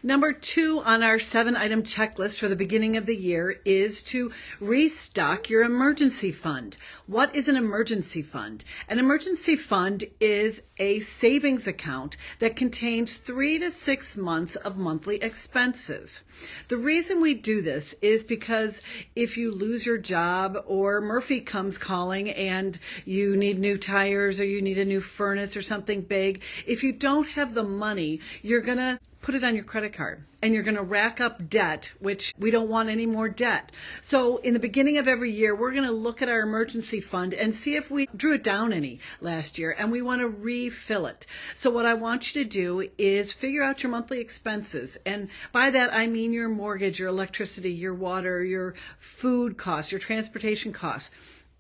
Number 2 on our 7-item checklist for the beginning of the year is to restock your emergency fund. What is an emergency fund? An emergency fund is a savings account that contains 3 to 6 months of monthly expenses. The reason we do this is because if you lose your job or Murphy comes calling and you need new tires or you need a new furnace or something big, if you don't have the money, you're going to put it on your credit card and you're going to rack up debt, which we don't want any more debt. So in the beginning of every year, we're going to look at our emergency fund and see if we drew it down any last year, and we want to refill it. So what I want you to do is figure out your monthly expenses. And by that, I mean your mortgage, your electricity, your water, your food costs, your transportation costs.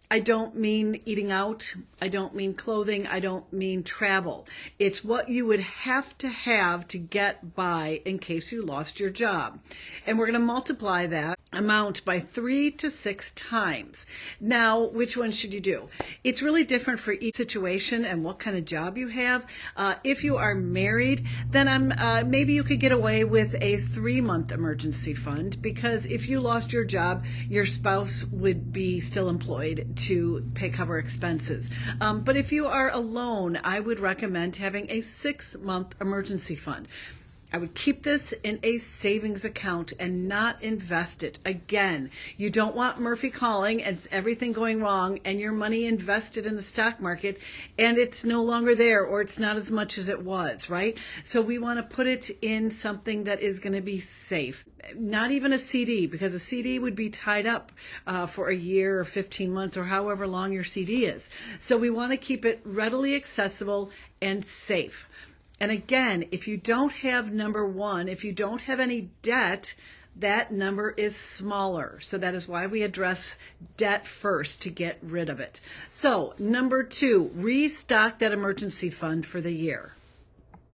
I don't mean eating out. I don't mean clothing. I don't mean travel. It's what you would have to get by in case you lost your job. And we're going to multiply that amount by 3 to 6 times. Now, which one should you do? It's really different for each situation and what kind of job you have. If you are married, then maybe you could get away with a 3-month emergency fund, because if you lost your job, your spouse would be still employed to cover expenses. But if you are alone, I would recommend having a 6-month emergency fund. I would keep this in a savings account and not invest it. Again, you don't want Murphy calling and everything going wrong and your money invested in the stock market and it's no longer there, or it's not as much as it was, right? So we want to put it in something that is going to be safe. Not even a CD, because a CD would be tied up for a year or 15 months or however long your CD is. So we want to keep it readily accessible and safe. And again, if you don't have number 1, if you don't have any debt, that number is smaller. So that is why we address debt first, to get rid of it. So number 2, restock that emergency fund for the year.